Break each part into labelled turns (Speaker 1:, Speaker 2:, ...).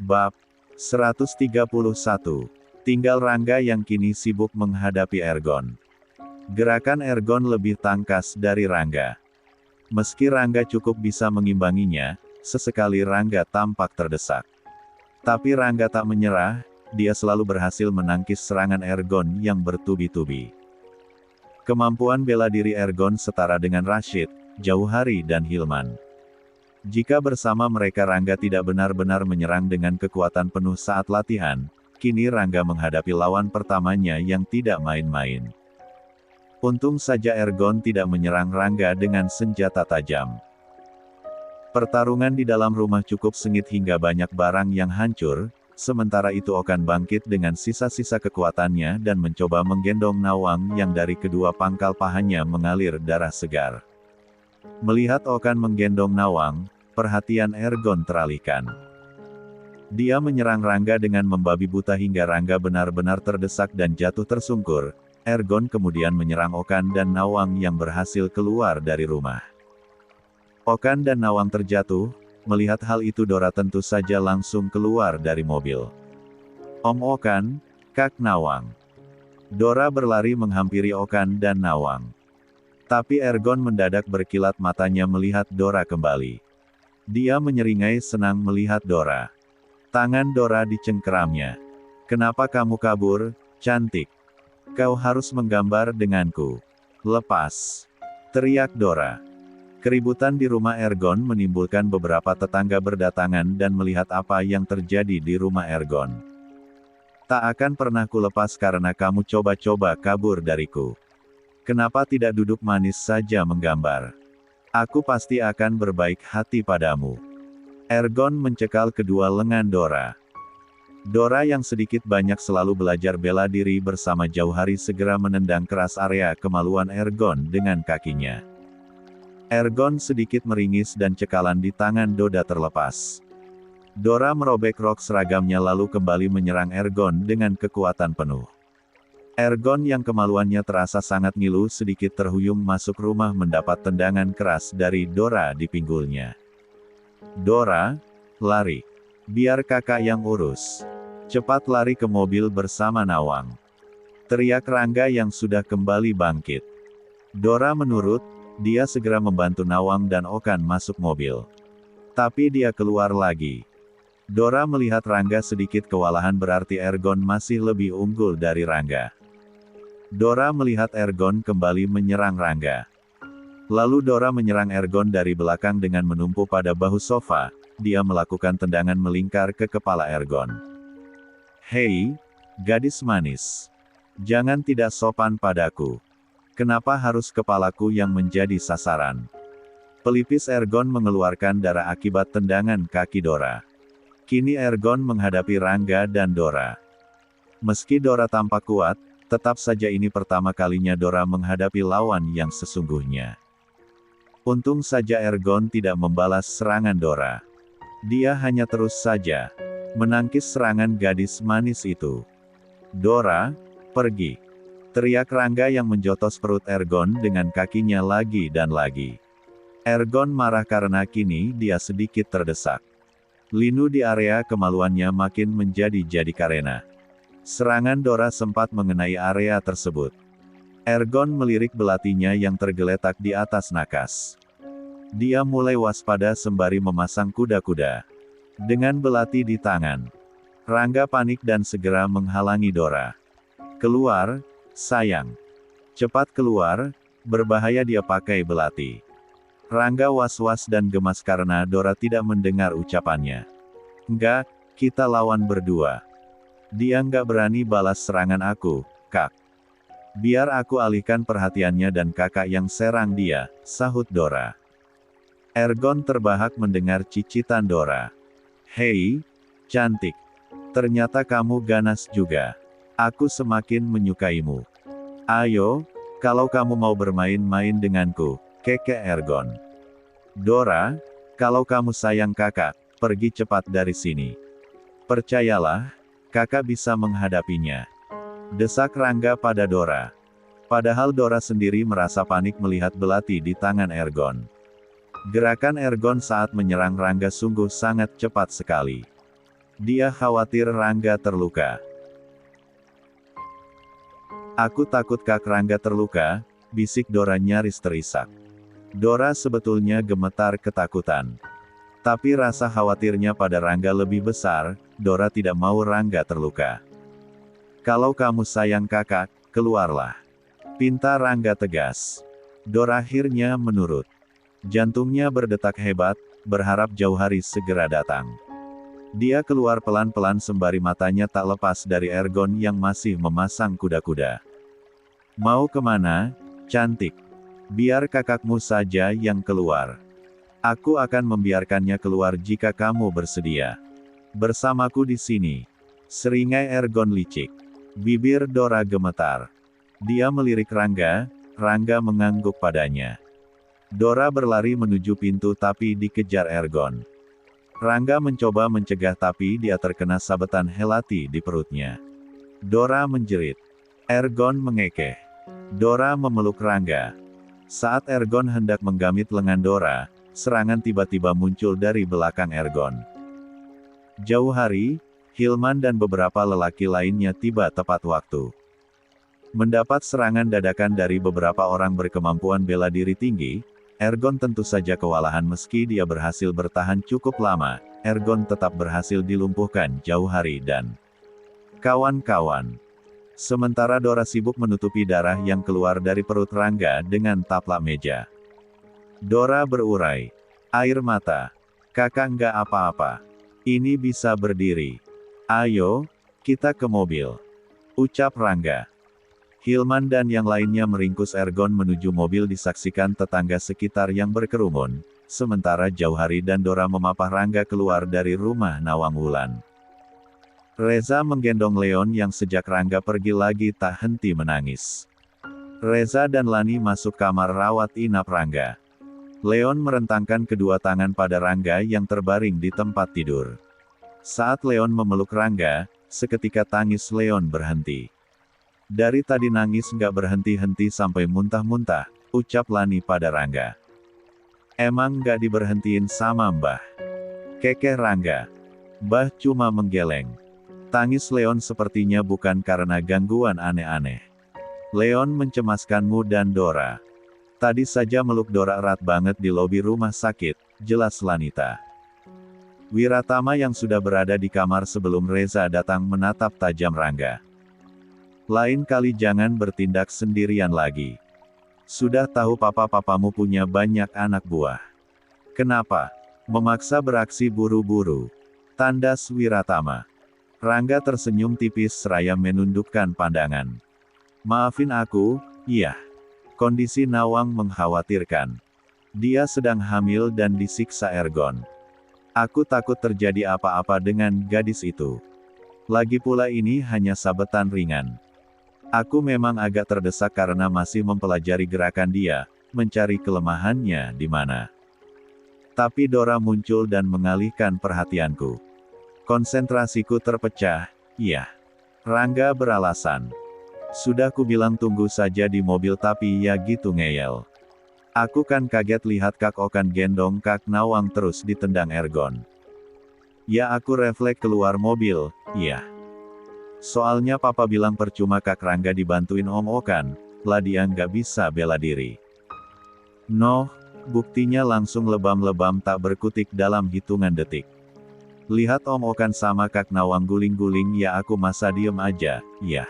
Speaker 1: Bab 131. Tinggal Rangga yang kini sibuk menghadapi Ergon. Gerakan Ergon lebih tangkas dari Rangga. Meski Rangga cukup bisa mengimbanginya, sesekali Rangga tampak terdesak. Tapi Rangga tak menyerah, dia selalu berhasil menangkis serangan Ergon yang bertubi-tubi. Kemampuan bela diri Ergon setara dengan Rashid, Jauhari dan Hilman. Jika bersama mereka Rangga tidak benar-benar menyerang dengan kekuatan penuh saat latihan, kini Rangga menghadapi lawan pertamanya yang tidak main-main. Untung saja Ergon tidak menyerang Rangga dengan senjata tajam. Pertarungan di dalam rumah cukup sengit hingga banyak barang yang hancur, sementara itu Okan bangkit dengan sisa-sisa kekuatannya dan mencoba menggendong Nawang yang dari kedua pangkal pahanya mengalir darah segar. Melihat Okan menggendong Nawang, perhatian Ergon teralihkan. Dia menyerang Rangga dengan membabi buta hingga Rangga benar-benar terdesak dan jatuh tersungkur. Ergon kemudian menyerang Okan dan Nawang yang berhasil keluar dari rumah. Okan dan Nawang terjatuh. Melihat hal itu Dora tentu saja langsung keluar dari mobil. Om Okan, Kak Nawang. Dora berlari menghampiri Okan dan Nawang. Tapi Ergon mendadak berkilat matanya melihat Dora kembali. Dia menyeringai senang melihat Dora. Tangan Dora dicengkeramnya. Kenapa kamu kabur, cantik? Kau harus menggambar denganku. Lepas. Teriak Dora. Keributan di rumah Ergon menimbulkan beberapa tetangga berdatangan dan melihat apa yang terjadi di rumah Ergon. Tak akan pernah kulepas karena kamu coba-coba kabur dariku. Kenapa tidak duduk manis saja menggambar? Aku pasti akan berbaik hati padamu. Ergon mencekal kedua lengan Dora. Dora yang sedikit banyak selalu belajar bela diri bersama Jauhari segera menendang keras area kemaluan Ergon dengan kakinya. Ergon sedikit meringis dan cekalan di tangan Doda terlepas. Dora merobek rok seragamnya lalu kembali menyerang Ergon dengan kekuatan penuh. Ergon yang kemaluannya terasa sangat ngilu sedikit terhuyung masuk rumah mendapat tendangan keras dari Dora di pinggulnya. Dora, lari. Biar kakak yang urus. Cepat lari ke mobil bersama Nawang. Teriak Rangga yang sudah kembali bangkit. Dora menurut, dia segera membantu Nawang dan Okan masuk mobil. Tapi dia keluar lagi. Dora melihat Rangga sedikit kewalahan berarti Ergon masih lebih unggul dari Rangga. Dora melihat Ergon kembali menyerang Rangga. Lalu Dora menyerang Ergon dari belakang dengan menumpu pada bahu sofa, dia melakukan tendangan melingkar ke kepala Ergon. Hei, gadis manis. Jangan tidak sopan padaku. Kenapa harus kepalaku yang menjadi sasaran? Pelipis Ergon mengeluarkan darah akibat tendangan kaki Dora. Kini Ergon menghadapi Rangga dan Dora. Meski Dora tampak kuat, tetap saja ini pertama kalinya Dora menghadapi lawan yang sesungguhnya. Untung saja Ergon tidak membalas serangan Dora. Dia hanya terus saja menangkis serangan gadis manis itu. Dora, pergi. Teriak Rangga yang menjotos perut Ergon dengan kakinya lagi dan lagi. Ergon marah karena kini dia sedikit terdesak. Linu di area kemaluannya makin menjadi-jadi karena serangan Dora sempat mengenai area tersebut. Ergon melirik belatinya yang tergeletak di atas nakas. Dia mulai waspada sembari memasang kuda-kuda. Dengan belati di tangan, Rangga panik dan segera menghalangi Dora. Keluar, sayang. Cepat keluar, berbahaya dia pakai belati. Rangga was-was dan gemas karena Dora tidak mendengar ucapannya. Enggak, kita lawan berdua. Dia nggak berani balas serangan aku, Kak. Biar aku alihkan perhatiannya dan kakak yang serang dia, sahut Dora. Ergon terbahak mendengar cicitan Dora. Hei, cantik. Ternyata kamu ganas juga. Aku semakin menyukaimu. Ayo, kalau kamu mau bermain-main denganku, keke Ergon. Dora, kalau kamu sayang kakak, pergi cepat dari sini. Percayalah, kakak bisa menghadapinya. Desak Rangga pada Dora. Padahal Dora sendiri merasa panik melihat belati di tangan Ergon. Gerakan Ergon saat menyerang Rangga sungguh sangat cepat sekali. Dia khawatir Rangga terluka. Aku takut Kak Rangga terluka, bisik Dora nyaris terisak. Dora sebetulnya gemetar ketakutan. Tapi rasa khawatirnya pada Rangga lebih besar, Dora tidak mau Rangga terluka. Kalau kamu sayang kakak, keluarlah. Pinta Rangga tegas. Dora akhirnya menurut. Jantungnya berdetak hebat, berharap Jauhari segera datang. Dia keluar pelan-pelan sembari matanya tak lepas dari Ergon yang masih memasang kuda-kuda. Mau kemana, cantik? Biar kakakmu saja yang keluar. Aku akan membiarkannya keluar jika kamu bersedia. Bersamaku di sini. Seringai Ergon licik. Bibir Dora gemetar. Dia melirik Rangga, Rangga mengangguk padanya. Dora berlari menuju pintu tapi dikejar Ergon. Rangga mencoba mencegah tapi dia terkena sabetan helati di perutnya. Dora menjerit. Ergon mengekeh. Dora memeluk Rangga. Saat Ergon hendak menggamit lengan Dora, serangan tiba-tiba muncul dari belakang Ergon. Jauhari, Hilman dan beberapa lelaki lainnya tiba tepat waktu. Mendapat serangan dadakan dari beberapa orang berkemampuan bela diri tinggi, Ergon tentu saja kewalahan meski dia berhasil bertahan cukup lama, Ergon tetap berhasil dilumpuhkan Jauhari dan kawan-kawan. Sementara Dora sibuk menutupi darah yang keluar dari perut Rangga dengan taplak meja. Dora berurai. Air mata. Kakak nggak apa-apa. Ini bisa berdiri. Ayo, kita ke mobil. Ucap Rangga. Hilman dan yang lainnya meringkus Ergon menuju mobil disaksikan tetangga sekitar yang berkerumun, sementara Jauhari dan Dora memapah Rangga keluar dari rumah Nawang Wulan. Reza menggendong Leon yang sejak Rangga pergi lagi tak henti menangis. Reza dan Lani masuk kamar rawat inap Rangga. Leon merentangkan kedua tangan pada Rangga yang terbaring di tempat tidur. Saat Leon memeluk Rangga, seketika tangis Leon berhenti. Dari tadi nangis nggak berhenti-henti sampai muntah-muntah, ucap Lani pada Rangga. Emang nggak diberhentiin sama Mbah? Kekeh Rangga. Mbah cuma menggeleng. Tangis Leon sepertinya bukan karena gangguan aneh-aneh. Leon mencemaskanmu dan Dora. Tadi saja meluk Dora erat banget di lobi rumah sakit, jelas Lanita. Wiratama yang sudah berada di kamar sebelum Reza datang menatap tajam Rangga. Lain kali jangan bertindak sendirian lagi. Sudah tahu papa-papamu punya banyak anak buah. Kenapa? Memaksa beraksi buru-buru. Tandas Wiratama. Rangga tersenyum tipis seraya menundukkan pandangan. Maafin aku, iya. Kondisi Nawang mengkhawatirkan. Dia sedang hamil dan disiksa Ergon. Aku takut terjadi apa-apa dengan gadis itu. Lagi pula ini hanya sabetan ringan. Aku memang agak terdesak karena masih mempelajari gerakan dia, mencari kelemahannya di mana. Tapi Dora muncul dan mengalihkan perhatianku. Konsentrasiku terpecah, iya. Rangga beralasan. Sudah kubilang tunggu saja di mobil tapi ya gitu ngeyel. Aku kan kaget lihat Kak Okan gendong Kak Nawang terus ditendang Ergon. Ya aku refleks keluar mobil, iya. Soalnya papa bilang percuma Kak Rangga dibantuin Om Okan, lah dia nggak bisa bela diri. Noh, buktinya langsung lebam-lebam tak berkutik dalam hitungan detik. Lihat Om Okan sama Kak Nawang guling-guling ya aku masa diem aja, ya.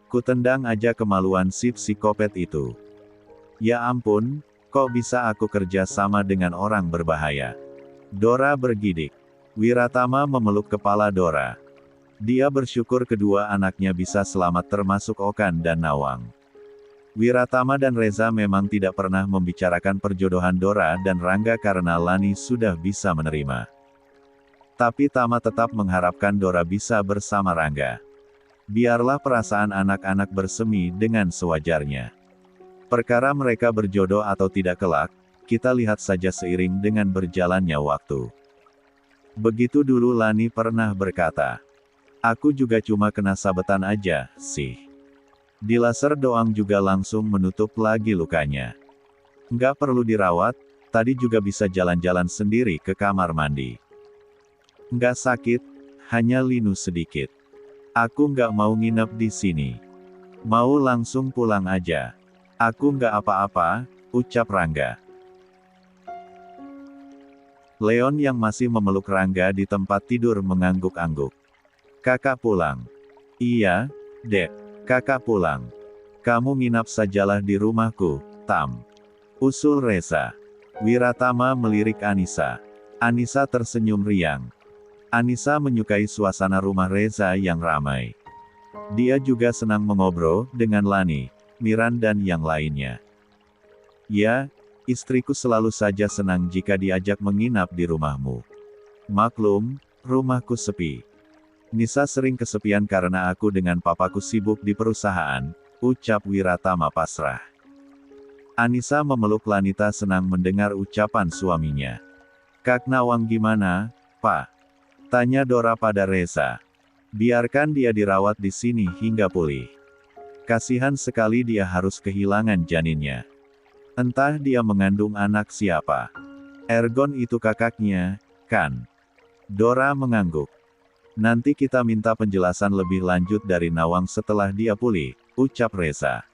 Speaker 1: Kutendang aja kemaluan si psikopet itu. Ya ampun, kok bisa aku kerja sama dengan orang berbahaya. Dora bergidik. Wiratama memeluk kepala Dora. Dia bersyukur kedua anaknya bisa selamat termasuk Okan dan Nawang. Wiratama dan Reza memang tidak pernah membicarakan perjodohan Dora dan Rangga karena Lani sudah bisa menerima. Tapi Tama tetap mengharapkan Dora bisa bersama Rangga. Biarlah perasaan anak-anak bersemi dengan sewajarnya. Perkara mereka berjodoh atau tidak kelak, kita lihat saja seiring dengan berjalannya waktu. Begitu dulu Lani pernah berkata. Aku juga cuma kena sabetan aja, sih. Di laser doang juga langsung menutup lagi lukanya. Nggak perlu dirawat, tadi juga bisa jalan-jalan sendiri ke kamar mandi. Nggak sakit, hanya linu sedikit. Aku nggak mau nginep di sini. Mau langsung pulang aja. Aku nggak apa-apa, ucap Rangga. Leon yang masih memeluk Rangga di tempat tidur mengangguk-angguk. Kakak pulang. Iya, Dek. Kakak pulang. Kamu nginap sajalah di rumahku, Tam. Usul Reza. Wiratama melirik Anissa. Anissa tersenyum riang. Anissa menyukai suasana rumah Reza yang ramai. Dia juga senang mengobrol dengan Lani, Miran dan yang lainnya. Ya, istriku selalu saja senang jika diajak menginap di rumahmu. Maklum, rumahku sepi. Nisa sering kesepian karena aku dengan papaku sibuk di perusahaan, ucap Wiratama pasrah. Anissa memeluk Lanita senang mendengar ucapan suaminya. Kak Nawang gimana, Pak? Tanya Dora pada Reza. Biarkan dia dirawat di sini hingga pulih. Kasihan sekali dia harus kehilangan janinnya. Entah dia mengandung anak siapa. Ergon itu kakaknya, kan? Dora mengangguk. Nanti kita minta penjelasan lebih lanjut dari Nawang setelah dia pulih, ucap Reza.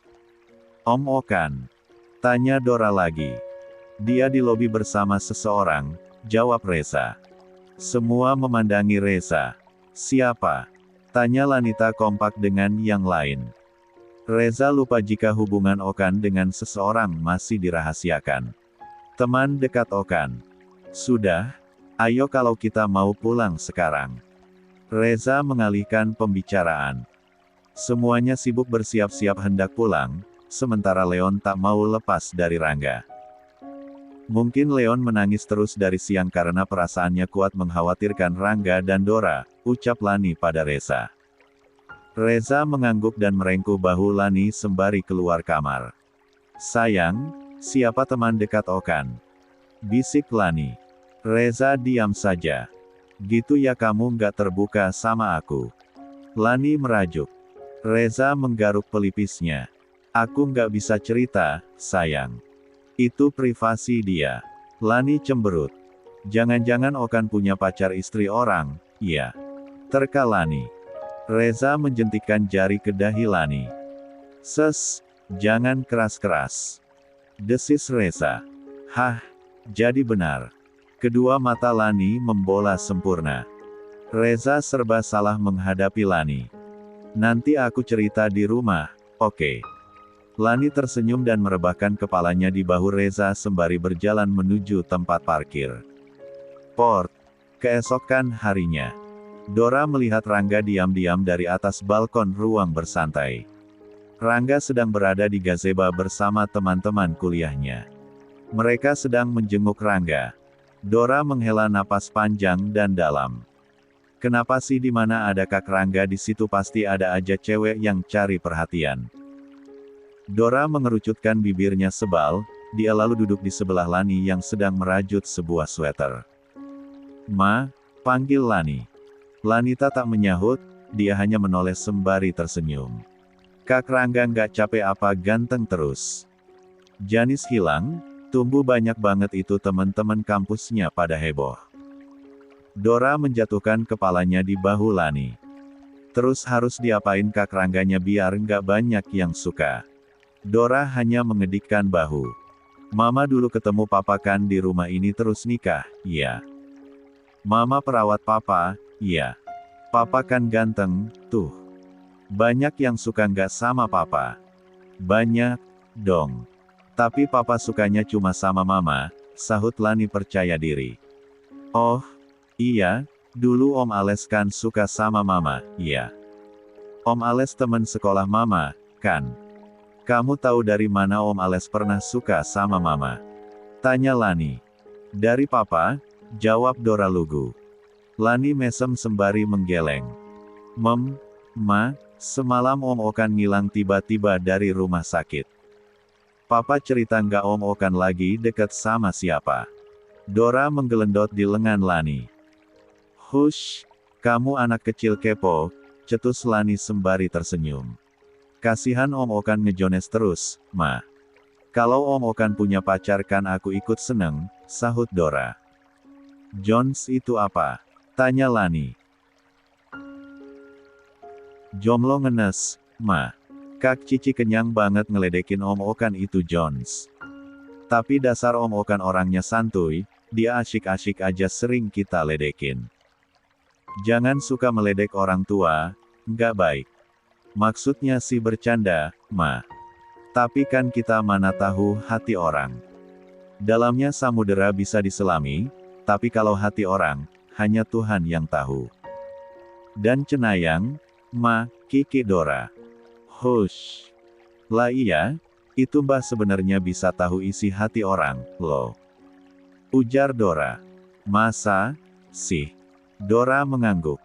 Speaker 1: Om Okan? Tanya Dora lagi. Dia di lobi bersama seseorang, jawab Reza. Semua memandangi Reza. Siapa? Tanya Lanita kompak dengan yang lain. Reza lupa jika hubungan Okan dengan seseorang masih dirahasiakan. Teman dekat Okan. Sudah, ayo kalau kita mau pulang sekarang. Reza mengalihkan pembicaraan. Semuanya sibuk bersiap-siap hendak pulang, sementara Leon tak mau lepas dari Rangga. Mungkin Leon menangis terus dari siang karena perasaannya kuat mengkhawatirkan Rangga dan Dora, ucap Lani pada Reza. Reza mengangguk dan merengkuh bahu Lani sembari keluar kamar. Sayang, siapa teman dekat Okan? Bisik Lani. Reza diam saja. Gitu ya kamu nggak terbuka sama aku. Lani merajuk. Reza menggaruk pelipisnya. Aku nggak bisa cerita, sayang. Itu privasi dia. Lani cemberut. Jangan-jangan Okan punya pacar istri orang, ya. Terka Lani. Reza menjentikkan jari ke dahi Lani. Ses, jangan keras-keras. Desis Reza. Hah, jadi benar. Kedua mata Lani membola sempurna. Reza serba salah menghadapi Lani. Nanti aku cerita di rumah, oke? Lani tersenyum dan merebahkan kepalanya di bahu Reza sembari berjalan menuju tempat parkir. Port. Keesokan harinya. Dora melihat Rangga diam-diam dari atas balkon ruang bersantai. Rangga sedang berada di gazebo bersama teman-teman kuliahnya. Mereka sedang menjenguk Rangga. Dora menghela napas panjang dan dalam. Kenapa sih di mana ada Kak Rangga di situ pasti ada aja cewek yang cari perhatian. Dora mengerucutkan bibirnya sebal, dia lalu duduk di sebelah Lani yang sedang merajut sebuah sweater. Ma, panggil Lani. Lanita tak menyahut, dia hanya menoleh sembari tersenyum. Kak Rangga nggak capek apa ganteng terus. Janis hilang, tumbuh banyak banget itu teman-teman kampusnya pada heboh. Dora menjatuhkan kepalanya di bahu Lani. Terus harus diapain Kak Rangganya biar nggak banyak yang suka. Dora hanya mengedikkan bahu. Mama dulu ketemu papa kan di rumah ini terus nikah, iya. Mama perawat papa, iya. Papa kan ganteng, tuh. Banyak yang suka nggak sama papa. Banyak, dong. Tapi papa sukanya cuma sama mama, sahut Lani percaya diri. Oh, iya, dulu Om Ales kan suka sama mama, iya. Om Ales teman sekolah mama, kan? Kamu tahu dari mana Om Ales pernah suka sama mama? Tanya Lani. Dari papa, jawab Dora lugu. Lani mesem sembari menggeleng. Ma, semalam Om Okan ngilang tiba-tiba dari rumah sakit. Papa cerita nggak Om Okan lagi dekat sama siapa? Dora menggelendot di lengan Lani. Hush, kamu anak kecil kepo, cetus Lani sembari tersenyum. Kasihan Om Okan ngejones terus, Ma. Kalau Om Okan punya pacar kan aku ikut seneng, sahut Dora. Jones itu apa? Tanya Lani. Jomlo ngenes, Ma. Kak Cici kenyang banget ngeledekin Om Okan itu Jones. Tapi dasar Om Okan orangnya santuy, dia asyik-asyik aja sering kita ledekin. Jangan suka meledek orang tua, nggak baik. Maksudnya sih bercanda, Ma. Tapi kan kita mana tahu hati orang. Dalamnya samudera bisa diselami, tapi kalau hati orang, hanya Tuhan yang tahu. Dan cenayang, Ma, Kiki Dora. Hush. Lah iya, itu Mbah sebenarnya bisa tahu isi hati orang, loh. Ujar Dora. Masa, sih? Dora mengangguk.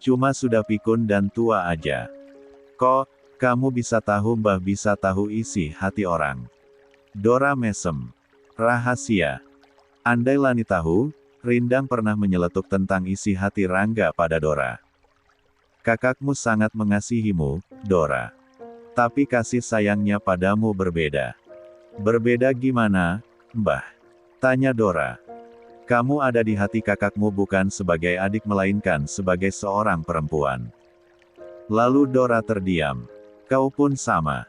Speaker 1: Cuma sudah pikun dan tua aja. Kok, kamu bisa tahu Mbah bisa tahu isi hati orang? Dora mesem. Rahasia. Andai Lani tahu, Rindang pernah menyeletuk tentang isi hati Rangga pada Dora. Kakakmu sangat mengasihimu, Dora. Tapi kasih sayangnya padamu berbeda. Berbeda gimana, Mbah? Tanya Dora. Kamu ada di hati kakakmu bukan sebagai adik melainkan sebagai seorang perempuan. Lalu Dora terdiam. Kau pun sama.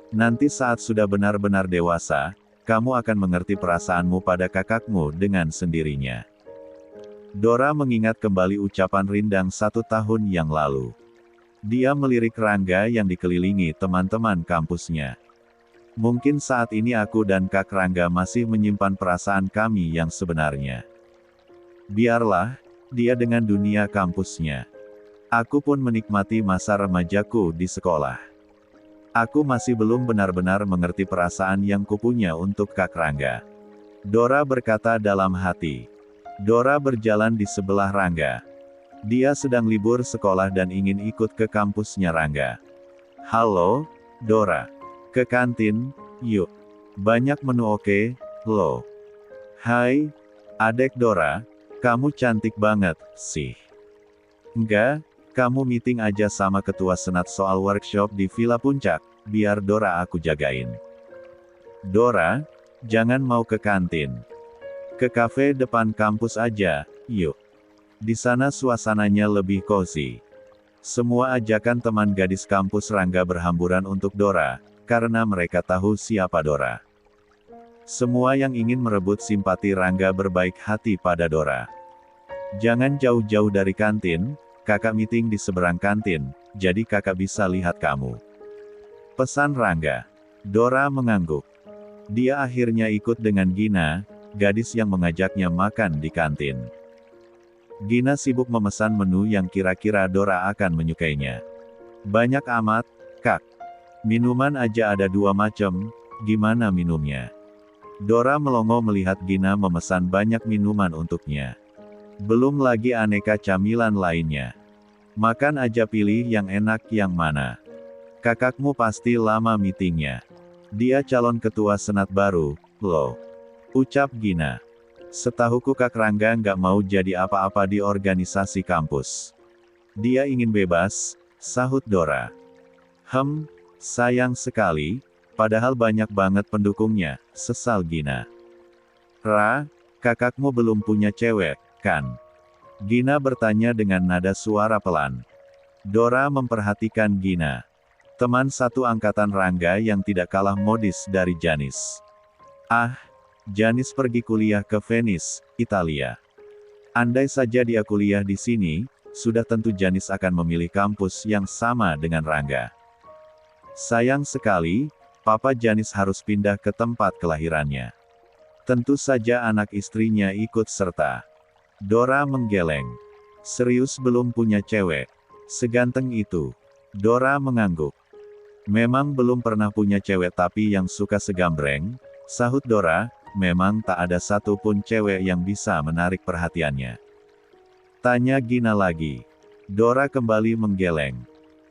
Speaker 1: Nanti saat sudah benar-benar dewasa, kamu akan mengerti perasaanmu pada kakakmu dengan sendirinya. Dora mengingat kembali ucapan Rindang 1 tahun yang lalu. Dia melirik Rangga yang dikelilingi teman-teman kampusnya. Mungkin saat ini aku dan Kak Rangga masih menyimpan perasaan kami yang sebenarnya. Biarlah, dia dengan dunia kampusnya. Aku pun menikmati masa remajaku di sekolah. Aku masih belum benar-benar mengerti perasaan yang kupunya untuk Kak Rangga. Dora berkata dalam hati. Dora berjalan di sebelah Rangga. Dia sedang libur sekolah dan ingin ikut ke kampusnya Rangga. Halo, Dora. Ke kantin, yuk. Banyak menu oke, loh. Hai, adek Dora. Kamu cantik banget, sih. Enggak, kamu meeting aja sama ketua senat soal workshop di Villa Puncak, biar Dora aku jagain. Dora, jangan mau ke kantin. Ke kafe depan kampus aja, yuk. Di sana suasananya lebih cozy. Semua ajakan teman gadis kampus Rangga berhamburan untuk Dora, karena mereka tahu siapa Dora. Semua yang ingin merebut simpati Rangga berbaik hati pada Dora. Jangan jauh-jauh dari kantin, kakak meeting di seberang kantin, jadi kakak bisa lihat kamu. Pesan Rangga. Dora mengangguk. Dia akhirnya ikut dengan Gina, gadis yang mengajaknya makan di kantin. Gina sibuk memesan menu yang kira-kira Dora akan menyukainya. Banyak amat, Kak. Minuman aja ada 2 macam, gimana minumnya? Dora melongo melihat Gina memesan banyak minuman untuknya. Belum lagi aneka camilan lainnya. Makan aja pilih yang enak yang mana. Kakakmu pasti lama meetingnya. Dia calon ketua senat baru, loh. Ucap Gina. Setahuku Kak Rangga nggak mau jadi apa-apa di organisasi kampus. Dia ingin bebas, sahut Dora. Sayang sekali, padahal banyak banget pendukungnya, sesal Gina. Kakakmu belum punya cewek, kan? Gina bertanya dengan nada suara pelan. Dora memperhatikan Gina. Teman satu angkatan Rangga yang tidak kalah modis dari Janis. Janis pergi kuliah ke Venice, Italia. Andai saja dia kuliah di sini, sudah tentu Janis akan memilih kampus yang sama dengan Rangga. Sayang sekali, Papa Janis harus pindah ke tempat kelahirannya. Tentu saja anak istrinya ikut serta. Dora menggeleng. Serius belum punya cewek? Seganteng itu. Dora mengangguk. Memang belum pernah punya cewek tapi yang suka segambreng, sahut Dora. Memang tak ada satupun cewek yang bisa menarik perhatiannya. Tanya Gina lagi. Dora kembali menggeleng.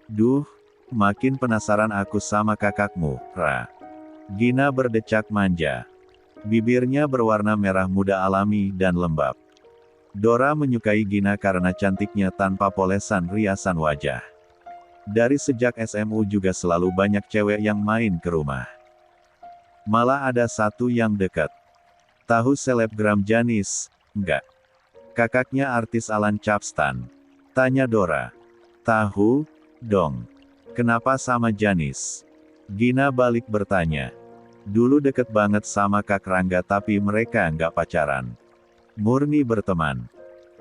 Speaker 1: Duh, makin penasaran aku sama kakakmu, Gina berdecak manja. Bibirnya berwarna merah muda alami dan lembab. Dora menyukai Gina karena cantiknya tanpa polesan riasan wajah. Dari sejak SMU juga selalu banyak cewek yang main ke rumah. Malah ada satu yang dekat. Tahu selebgram Janis? Enggak. Kakaknya artis Alan Capstan. Tanya Dora. Tahu? dong. Kenapa sama Janis? Gina balik bertanya. Dulu deket banget sama Kak Rangga tapi mereka nggak pacaran. Murni berteman.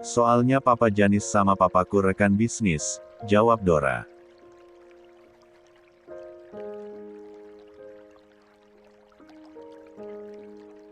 Speaker 1: Soalnya Papa Janis sama papaku rekan bisnis, jawab Dora.